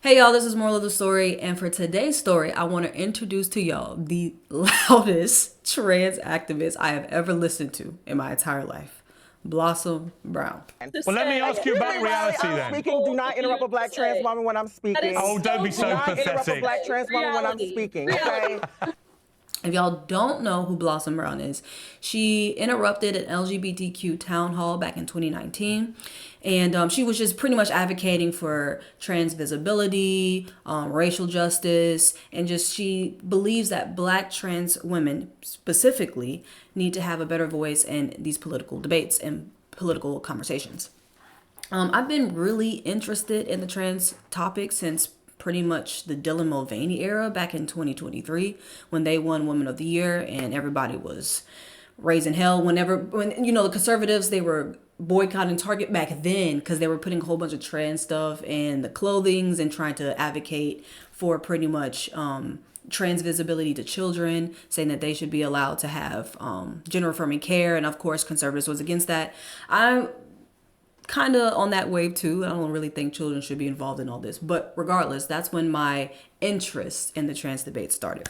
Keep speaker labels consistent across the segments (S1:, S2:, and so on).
S1: Hey y'all, this is Moral of the Story, and for today's story, I want to introduce to y'all the loudest trans activist I have ever listened to in my entire life, Blossom Brown.
S2: Well, let me ask you about reality
S3: I'm
S2: then.
S3: speaking. Do not interrupt a black trans woman when I'm speaking.
S2: Oh, don't be
S3: Do
S2: so
S3: not interrupt a
S2: pathetic.
S3: black trans woman when I'm speaking, okay?
S1: If y'all don't know who Blossom Brown is, she interrupted an LGBTQ town hall back in 2019. And she was just pretty much advocating for trans visibility, racial justice, and just she believes that black trans women specifically need to have a better voice in these political debates and political conversations. I've been really interested in the trans topic since pretty much the Dylan Mulvaney era back in 2023 when they won Woman of the Year and everybody was raising hell when the conservatives, they were boycotting Target back then because they were putting a whole bunch of trans stuff in the clothings and trying to advocate for pretty much trans visibility to children, saying that they should be allowed to have gender affirming care. And of course, conservatives was against that. I'm kind of on that wave too. I don't really think children should be involved in all this. But regardless, that's when my interest in the trans debate started.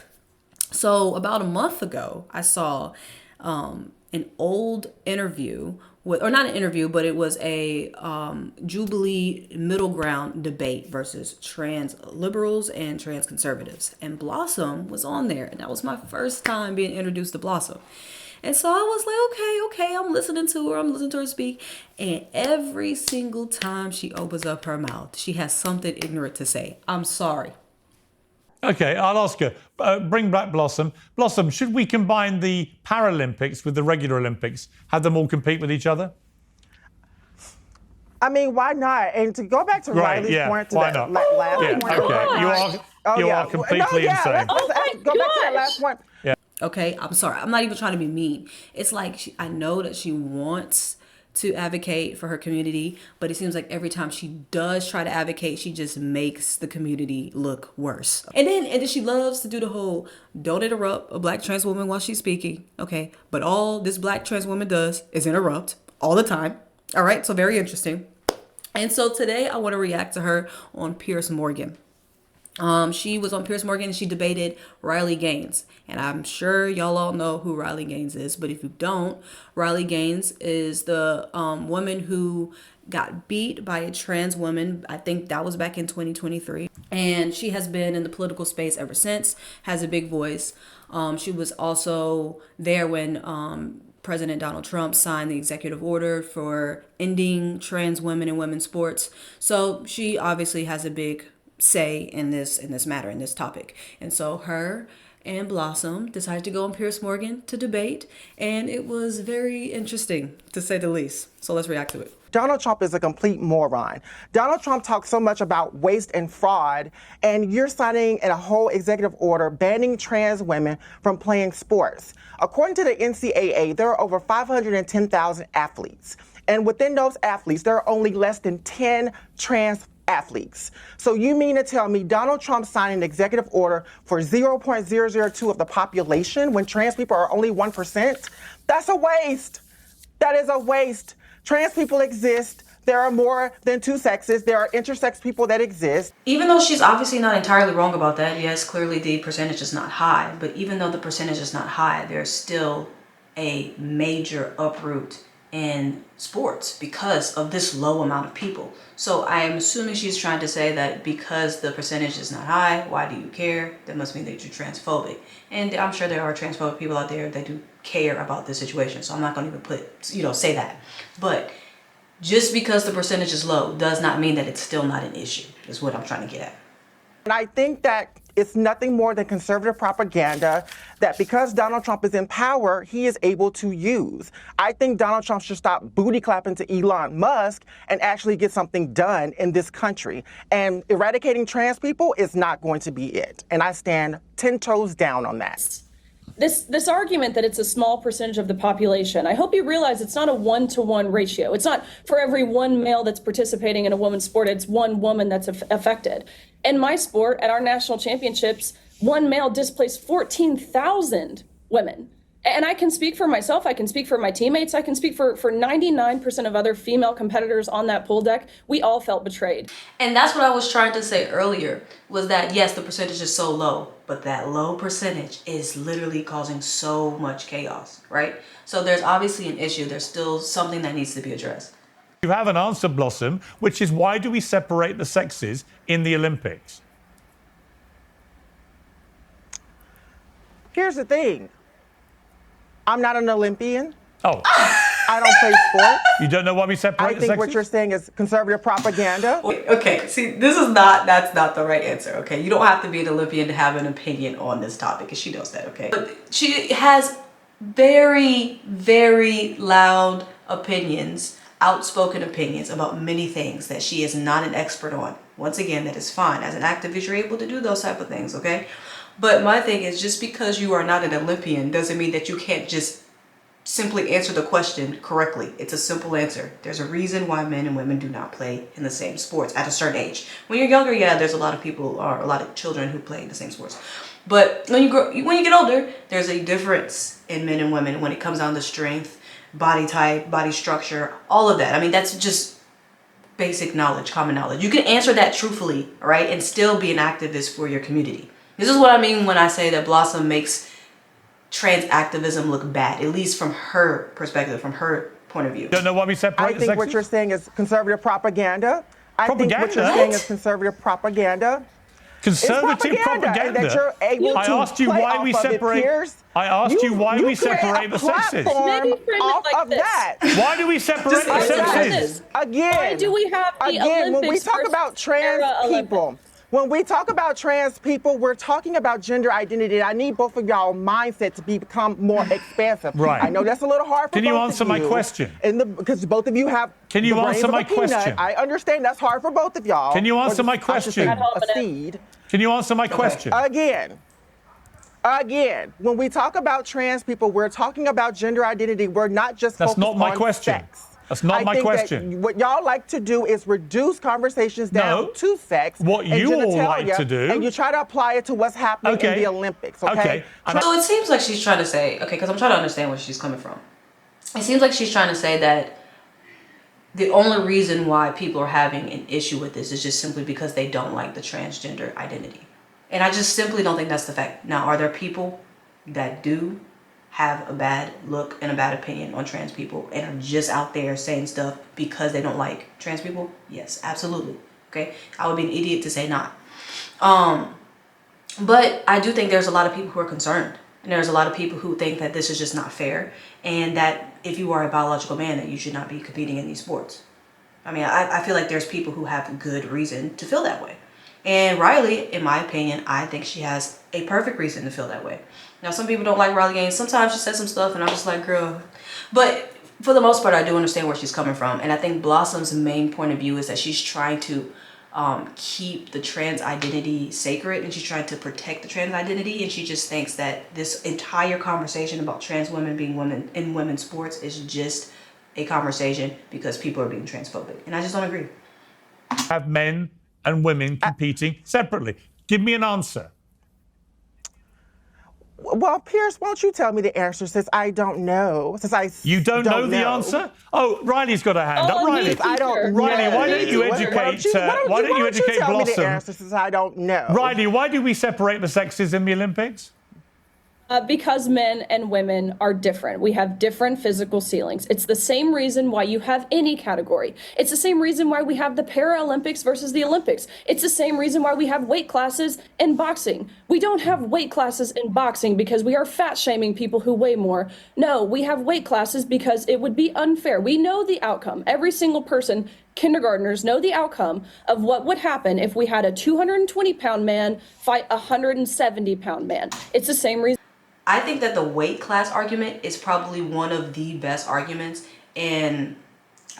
S1: So about a month ago, I saw an old interview with, or not an interview, but it was a Jubilee middle ground debate versus trans liberals and trans conservatives. And Blossom was on there. And that was my first time being introduced to Blossom. And so I was like, okay, I'm listening to her speak. And every single time she opens up her mouth, she has something ignorant to say. I'm sorry.
S2: Okay, I'll ask her. Bring back Blossom. Blossom, should we combine the Paralympics with the regular Olympics? Have them all compete with each other?
S3: I mean, why not? And to go back to
S2: Right,
S3: Riley's
S2: yeah,
S3: point to
S2: why
S3: that
S2: not?
S3: last
S2: Yeah,
S3: point.
S2: okay. You are completely insane.
S3: Let's go back to that last point.
S1: Okay, I'm sorry. I'm not even trying to be mean. It's like I know that she wants to advocate for her community, but it seems like every time she does try to advocate, she just makes the community look worse. And then she loves to do the whole don't interrupt a black trans woman while she's speaking. Okay, but all this black trans woman does is interrupt all the time. All right, so very interesting. And so today I want to react to her on Piers Morgan. She was on Piers Morgan and she debated Riley Gaines. And I'm sure y'all all know who Riley Gaines is. But if you don't, Riley Gaines is the woman who got beat by a trans woman. I think that was back in 2023. And she has been in the political space ever since, has a big voice. She was also there when President Donald Trump signed the executive order for ending trans women in women's sports. So she obviously has a big say in this matter, in this topic. And so her and Blossom decided to go on Piers Morgan to debate, and it was very interesting to say the least. So let's react to it.
S3: Donald Trump is a complete moron. Donald Trump talks so much about waste and fraud, and you're signing a whole executive order banning trans women from playing sports. According to the NCAA, there are over 510,000 athletes. And within those athletes, there are only less than 10 trans athletes. So you mean to tell me Donald Trump signed an executive order for 0.002 of the population when trans people are only 1%? That's a waste. That is a waste. Trans people exist. There are more than two sexes. There are intersex people that exist.
S1: Even though she's obviously not entirely wrong about that, yes, clearly the percentage is not high, but even though the percentage is not high, there's still a major uproot in sports because of this low amount of people. So I am assuming she's trying to say that because the percentage is not high, why do you care? That must mean that you're transphobic. And I'm sure there are transphobic people out there that do care about this situation. So I'm not going to even say that. But just because the percentage is low does not mean that it's still not an issue, is what I'm trying to get at.
S3: And I think that it's nothing more than conservative propaganda that because Donald Trump is in power, he is able to use. I think Donald Trump should stop booty clapping to Elon Musk and actually get something done in this country. And eradicating trans people is not going to be it. And I stand 10 toes down on that.
S4: This argument that it's a small percentage of the population, I hope you realize it's not a 1-to-1 ratio. It's not for every one male that's participating in a women's sport, it's one woman that's affected. In my sport, at our national championships, one male displaced 14,000 women. And I can speak for myself, I can speak for my teammates, I can speak for 99% of other female competitors on that pool deck. We all felt betrayed.
S1: And that's what I was trying to say earlier, was that yes, the percentage is so low, but that low percentage is literally causing so much chaos, right? So there's obviously an issue. There's still something that needs to be addressed.
S2: You have an answer, Blossom, which is why do we separate the sexes in the Olympics?
S3: Here's the thing. I'm not an Olympian.
S2: Oh,
S3: I don't play sports.
S2: you don't know why we separate
S3: I
S2: the
S3: think
S2: sexes?
S3: what you're saying is conservative propaganda.
S1: Okay, see, that's not the right answer, okay? You don't have to be an Olympian to have an opinion on this topic, and she knows that, okay? But she has very, very loud opinions, outspoken opinions about many things that she is not an expert on. Once again, that is fine. As an activist, you're able to do those type of things, okay? But my thing is, just because you are not an Olympian doesn't mean that you can't just simply answer the question correctly. It's a simple answer. There's a reason why men and women do not play in the same sports at a certain age. When you're younger, yeah, there's a lot of people or a lot of children who play in the same sports. But when you get older, there's a difference in men and women when it comes down to strength, body type, body structure, all of that. I mean, that's just basic knowledge, common knowledge. You can answer that truthfully, all right, and still be an activist for your community. This is what I mean when I say that Blossom makes trans activism look bad, at least from her perspective, from her point of view.
S2: Don't know why we separate
S3: I
S2: the
S3: think
S2: sexes?
S3: what you're saying is conservative propaganda. I think what
S2: Propaganda?
S3: you're saying
S2: What?
S3: is conservative propaganda.
S2: Conservative
S3: It's propaganda, and that you're able
S2: I
S3: to
S2: asked you
S3: play
S2: why
S3: off
S2: we
S3: of it,
S2: separate.
S3: Piers.
S2: I asked you why we
S3: create
S2: separate
S3: a
S2: the sexes.
S3: platform
S4: Maybe frame it
S3: off
S4: like
S3: of
S4: this.
S3: that.
S2: Why do we separate the
S4: Just answer
S2: sexes?
S4: this.
S3: Again,
S4: Why do we have the
S3: again, when we
S4: Olympics
S3: talk
S4: versus
S3: about trans
S4: Paralympics?
S3: people, when we talk about trans people, we're talking about gender identity. I need both of y'all mindset to become more expansive.
S2: Right.
S3: I know that's a little hard for
S2: Can you
S3: both
S2: answer
S3: of
S2: my
S3: you,
S2: question?
S3: Because both of you have
S2: Can you
S3: the brains
S2: answer
S3: of a
S2: my
S3: peanut.
S2: question?
S3: I understand that's hard for both of y'all.
S2: Can you
S3: Or
S2: answer
S3: just-
S2: my
S3: I should
S2: question?
S3: say
S4: Not helping
S3: a
S4: it.
S3: seed.
S2: Can you answer my question?
S3: Again, when we talk about trans people, we're talking about gender identity. We're not just
S2: That's
S3: focused
S2: not my
S3: on
S2: question.
S3: sex.
S2: That's not
S3: I
S2: my
S3: think
S2: question.
S3: That what y'all like to do is reduce conversations down
S2: No.
S3: to sex
S2: What
S3: and
S2: you all
S3: genitalia,
S2: like to do-
S3: and you try to apply it to what's happening in
S2: Okay.
S3: the Olympics. Okay.
S2: Okay. And
S1: So it seems like she's trying to say, okay, because I'm trying to understand where she's coming from. It seems like she's trying to say that the only reason why people are having an issue with this is just simply because they don't like the transgender identity. And I just simply don't think that's the fact. Now, are there people that do have a bad look and a bad opinion on trans people and are just out there saying stuff because they don't like trans people? Yes, absolutely. Okay. I would be an idiot to say not. But I do think there's a lot of people who are concerned. And there's a lot of people who think that this is just not fair. And that if you are a biological man, that you should not be competing in these sports. I mean, I feel like there's people who have good reason to feel that way. And Riley, in my opinion, I think she has a perfect reason to feel that way. Now, some people don't like Riley Gaines. Sometimes she says some stuff and I'm just like, girl. But for the most part, I do understand where she's coming from. And I think Blossom's main point of view is that she's trying to keep the trans identity sacred, and she's trying to protect the trans identity. And she just thinks that this entire conversation about trans women being women in women's sports is just a conversation because people are being transphobic. And I just don't agree.
S2: have men and women competing separately? Give me an answer.
S3: Well, Piers, won't you tell me the answer since I don't know?
S2: You don't know the answer? Oh, Riley's got a hand up.
S4: Oh,
S2: Riley,
S4: I don't
S2: Riley,
S3: know.
S2: why don't you
S3: Why
S2: educate?
S3: why don't you
S2: educate
S3: tell me the
S2: Blossom?
S3: answer since I don't know?
S2: Riley, why do we separate the sexes in the Olympics?
S4: Because men and women are different. We have different physical ceilings. It's the same reason why you have any category. It's the same reason why we have the Paralympics versus the Olympics. It's the same reason why we have weight classes in boxing. We don't have weight classes in boxing because we are fat shaming people who weigh more. No, we have weight classes because it would be unfair. We know the outcome. Every single person, kindergartners, know the outcome of what would happen if we had a 220-pound man fight a 170-pound man. It's the same reason.
S1: I think that the weight class argument is probably one of the best arguments in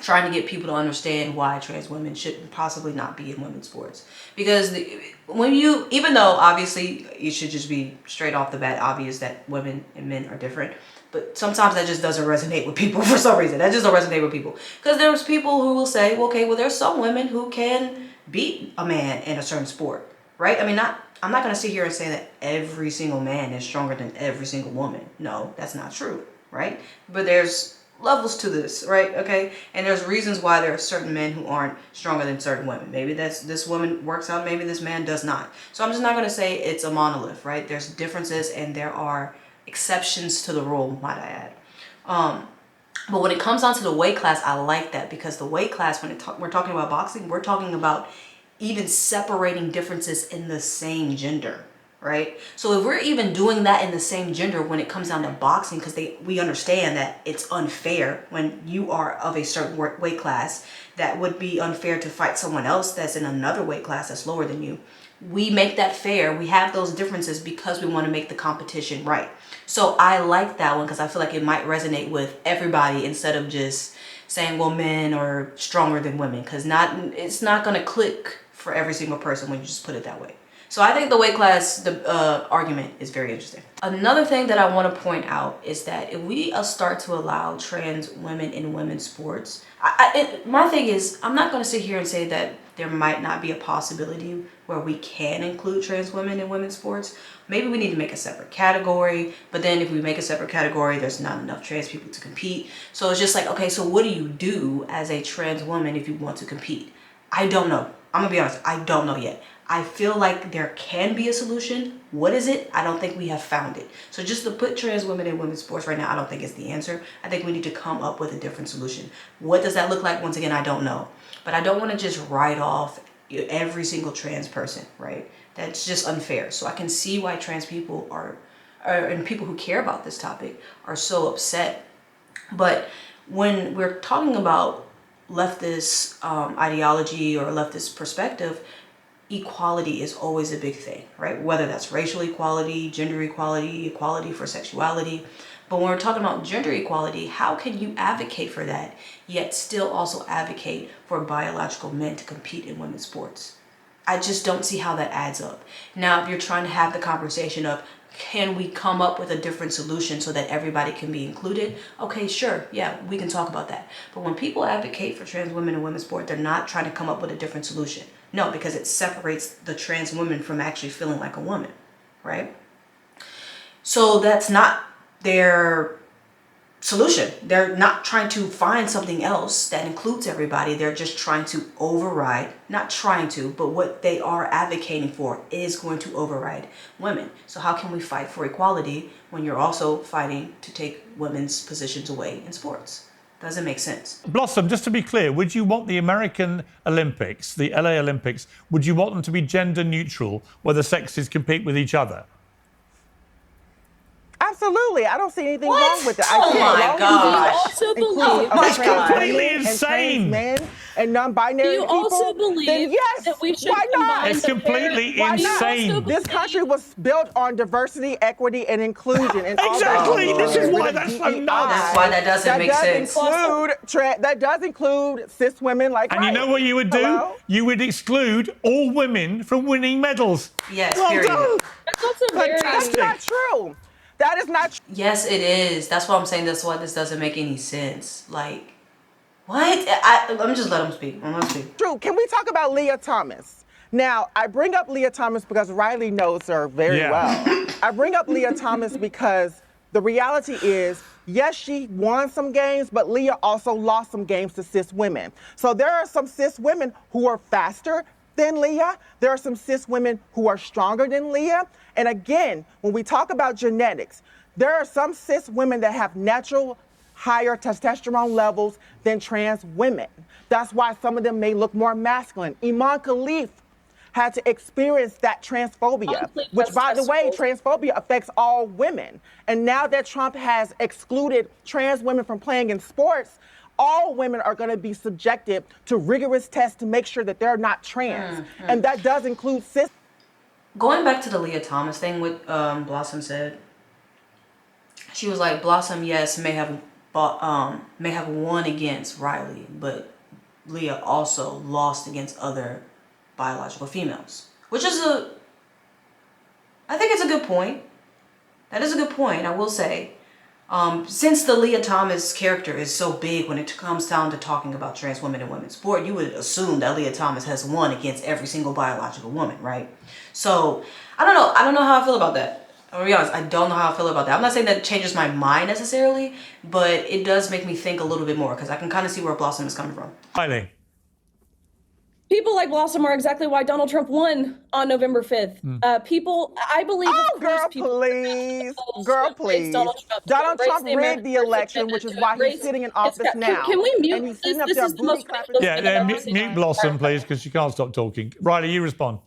S1: trying to get people to understand why trans women should possibly not be in women's sports. Because even though obviously it should just be straight off the bat obvious that women and men are different, but sometimes that just doesn't resonate with people for some reason. That just don't resonate with people. Because there's people who will say, well, okay, well, there's some women who can beat a man in a certain sport. right? I mean, I'm not going to sit here and say that every single man is stronger than every single woman. No, that's not true, right? But there's levels to this, right? Okay, and there's reasons why there are certain men who aren't stronger than certain women. Maybe this woman works out, maybe this man does not. So I'm just not going to say it's a monolith, right? There's differences and there are exceptions to the rule, might I add. But when it comes down to the weight class, I like that, because the weight class, when we're talking about boxing, we're talking about even separating differences in the same gender, right? So if we're even doing that in the same gender when it comes down to boxing, because we understand that it's unfair when you are of a certain weight class, that would be unfair to fight someone else that's in another weight class that's lower than you. We make that fair. We have those differences because we want to make the competition right. So I like that one because I feel like it might resonate with everybody instead of just saying, well, men are stronger than women, because it's not going to click for every single person when you just put it that way. So I think the weight class argument is very interesting. Another thing that I want to point out is that if we start to allow trans women in women's sports, my thing is, I'm not going to sit here and say that there might not be a possibility where we can include trans women in women's sports. Maybe we need to make a separate category, but then if we make a separate category, there's not enough trans people to compete. So it's just like, okay, so what do you do as a trans woman if you want to compete? I don't know. I'm gonna be honest, I don't know yet. I feel like there can be a solution. What is it? I don't think we have found it. So just to put trans women in women's sports right now, I don't think is the answer. I think we need to come up with a different solution. What does that look like? Once again, I don't know. But I don't want to just write off every single trans person, right? That's just unfair. So I can see why trans people and people who care about this topic are so upset. But when we're talking about leftist ideology or leftist perspective, equality is always a big thing, right? Whether that's racial equality, gender equality, equality for sexuality. But when we're talking about gender equality, how can you advocate for that, yet still also advocate for biological men to compete in women's sports? I just don't see how that adds up. Now, if you're trying to have the conversation of, can we come up with a different solution so that everybody can be included? Okay, sure. Yeah, we can talk about that. But when people advocate for trans women in women's sport, they're not trying to come up with a different solution. No, because it separates the trans woman from actually feeling like a woman, right? So that's not their solution. They're not trying to find something else that includes everybody. They're just trying to override, not trying to, but what they are advocating for is going to override women. So how can we fight for equality when you're also fighting to take women's positions away in sports? Doesn't make sense.
S2: Blossom, just to be clear, would you want the American Olympics, the LA Olympics, would you want them to be gender neutral where the sexes compete with each other?
S3: Absolutely. I don't see anything wrong with it.
S1: Oh my gosh.
S4: Also believe
S2: That's completely insane.
S3: Men and non-binary
S4: you
S3: people.
S4: also believe
S3: then yes,
S4: that we should
S3: why not?
S4: combine
S2: It's
S4: the
S2: completely
S4: parent-
S2: insane.
S3: This country was built on diversity, equity, and inclusion. And all
S2: Exactly.
S3: that.
S2: This is why
S3: Rid of
S2: that's so
S3: DEI.
S2: nuts.
S1: That's why that doesn't make sense.
S3: That does include cis women like
S2: And you know what you would do?
S3: Hello?
S2: You would exclude all women from winning medals.
S1: Yes,
S2: well
S1: period.
S2: done.
S4: That's also very
S2: Fantastic.
S3: That's not true. That is not true.
S1: Yes, it is. That's why I'm saying that's why this doesn't make any sense. Like, what? Let me just let him speak. I'm gonna speak.
S3: True. Can we talk about Leah Thomas? Now, I bring up Leah Thomas because Riley knows her very well. I bring up Leah Thomas because the reality is, yes, she won some games, but Leah also lost some games to cis women. So there are some cis women who are faster than Leah. There are some cis women who are stronger than Leah. And again, when we talk about genetics, there are some cis women that have natural higher testosterone levels than trans women. That's why some of them may look more masculine. Iman Khalif had to experience that transphobia, which, by the way, transphobia affects all women. And now that Trump has excluded trans women from playing in sports, all women are going to be subjected to rigorous tests to make sure that they're not trans. And that does include cis.
S1: Going back to the Leah Thomas thing, what Blossom said, she was like, Blossom, yes, may have won against Riley, but Leah also lost against other biological females, which is I think it's a good point. That is a good point, I will say. Since the Leah Thomas character is so big when it comes down to talking about trans women and women's sport, you would assume that Leah Thomas has won against every single biological woman, right? So I don't know. I don't know how I feel about that. I'm gonna be honest, I don't know how I feel about that. I'm not saying that it changes my mind necessarily, but it does make me think a little bit more because I can kind of see where Blossom is coming from.
S2: Riley.
S4: People like Blossom are exactly why Donald Trump won on November 5th. People, I believe,
S3: Oh,
S4: of course,
S3: girl,
S4: people
S3: please.
S4: to
S3: Girl,
S4: embrace
S3: please.
S4: Donald Trump, to
S3: Donald
S4: embrace
S3: Trump
S4: the
S3: rigged
S4: American
S3: the
S4: first
S3: election,
S4: agenda,
S3: which is
S4: to
S3: why he's
S4: embrace-
S3: sitting in
S4: It's
S3: office
S4: got-
S3: now.
S4: Can we mute
S3: And he's
S4: this?
S3: sitting up
S4: This
S3: there
S4: is the most
S3: booty clapping.
S4: ridiculous
S2: Yeah,
S4: thing I've ever seen.
S2: mute Blossom, please, because she can't stop talking. Riley, you respond.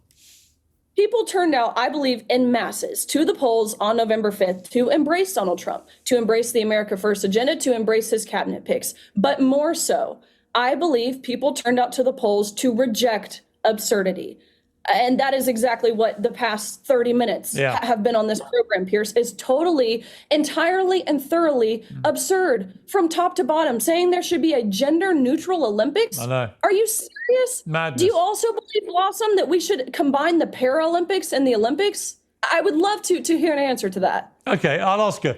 S4: People turned out, I believe, in masses to the polls on November 5th to embrace Donald Trump, to embrace the America First agenda, to embrace his cabinet picks. But more so, I believe people turned out to the polls to reject absurdity. And that is exactly what the past 30 minutes have been on this program, Pierce, is totally, entirely, and thoroughly absurd from top to bottom, saying there should be a gender neutral Olympics.
S2: I know.
S4: Are you serious?
S2: Madness.
S4: Do you also believe, Blossom, that we should combine the Paralympics and the Olympics? I would love to hear an answer to that.
S2: Okay, I'll ask her.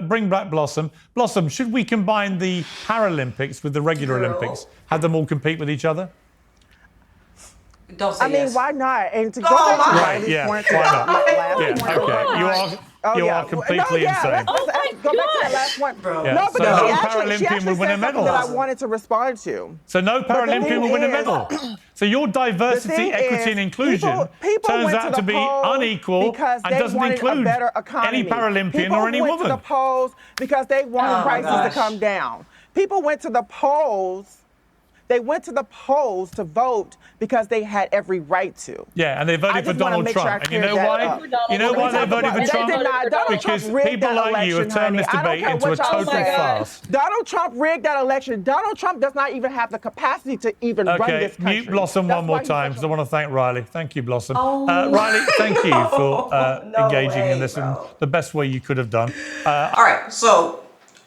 S2: Bring back Blossom. Blossom, should we combine the Paralympics with the regular
S1: Girl.
S2: Olympics? Have them all compete with each other?
S1: Don't say
S3: I mean,
S1: yes.
S3: why not? And to go
S1: Oh,
S3: back to
S1: my.
S3: Riley's
S2: Yeah,
S3: point,
S2: why not?
S3: last
S2: Yeah,
S3: point.
S2: okay. You are completely insane.
S3: Let's
S4: Oh my
S3: go back to that last one.
S1: Bro.
S2: Yeah,
S3: No,
S2: so
S3: but
S2: no
S3: she
S2: Paralympian
S3: actually
S2: would win a
S3: said
S2: medal.
S3: something that I wanted to respond to.
S2: So no Paralympian
S3: thing
S2: will win a
S3: is-
S2: medal. So your diversity,
S3: thing
S2: equity,
S3: is,
S2: and inclusion
S3: people
S2: turns
S3: went
S2: out
S3: to
S2: to
S3: the
S2: be
S3: polls
S2: unequal
S3: because
S2: and
S3: they
S2: doesn't
S3: wanted
S2: include
S3: a better economy.
S2: any Paralympian
S3: People
S2: or any
S3: went
S2: woman.
S3: to the polls because they wanted
S1: Oh, my
S3: prices
S1: gosh.
S3: to come down. People went to the polls. They went to the polls to vote because they had every right to.
S2: Yeah, and they
S3: I
S2: voted for
S3: just wanna
S2: Donald
S3: make sure
S2: Trump.
S3: I
S2: And you know
S3: clear that
S2: why?
S3: up.
S2: You know why they voted for
S3: They
S2: Trump?
S3: did not. Donald
S2: Because
S3: Trump rigged
S2: people
S3: that
S2: like you have
S3: election,
S2: turned
S3: honey.
S2: this
S3: I don't
S2: debate
S3: care
S2: into a
S3: what y'all
S2: total
S3: say.
S2: farce.
S3: Donald Trump rigged that election. Donald Trump does not even have the capacity to even run
S2: Okay,
S3: this country.
S2: mute Blossom
S3: That's
S2: one
S3: why
S2: more
S3: he's
S2: time
S3: such
S2: because I want to thank Riley. Thank you, Blossom.
S1: Oh.
S2: Riley, thank you for
S1: No
S2: engaging in
S1: way,
S2: this in
S1: bro.
S2: the best way you could have done.
S1: All right, so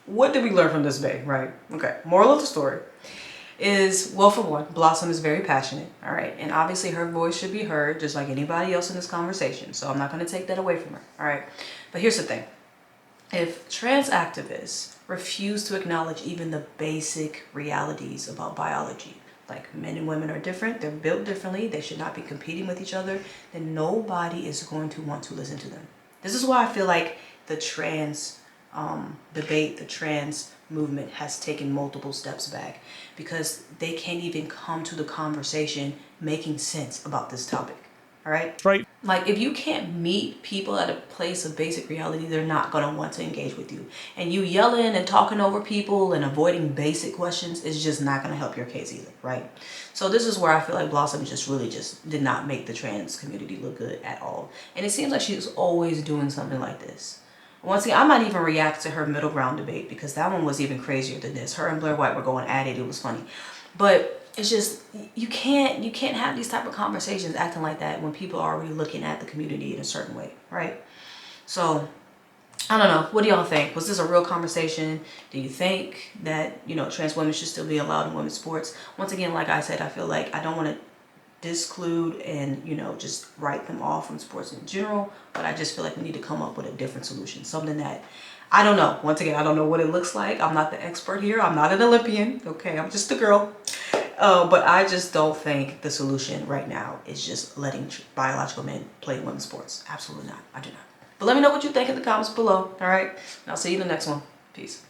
S1: what did we learn from this debate, right? Okay, moral of the story is, well, for one, Blossom is very passionate, all right? And obviously her voice should be heard just like anybody else in this conversation. So I'm not going to take that away from her, all right? But here's the thing. If trans activists refuse to acknowledge even the basic realities about biology, like men and women are different, they're built differently, they should not be competing with each other, then nobody is going to want to listen to them. This is why I feel like the trans debate, the trans movement has taken multiple steps back, because they can't even come to the conversation making sense about this topic. All right?
S2: Straight.
S1: Like, if you can't meet people at a place of basic reality, they're not going to want to engage with you. And you yelling and talking over people and avoiding basic questions is just not going to help your case either, right? So this is where I feel like Blossom just really just did not make the trans community look good at all. And it seems like she's always doing something like this. Once again, I might even react to her middle ground debate, because that one was even crazier than this. Her and Blair White were going at it. It was funny. But it's just, you can't have these type of conversations acting like that when people are already looking at the community in a certain way, right? So I don't know. What do y'all think? Was this a real conversation? Do you think that, trans women should still be allowed in women's sports? Once again, like I said, I feel like I don't want to disclude and, just write them off from sports in general, but I just feel like we need to come up with a different solution. Something that, I don't know. Once again, I don't know what it looks like. I'm not the expert here. I'm not an Olympian. Okay, I'm just a girl. But I just don't think the solution right now is just letting biological men play women's sports. Absolutely not. I do not. But let me know what you think in the comments below. All right. And I'll see you in the next one. Peace.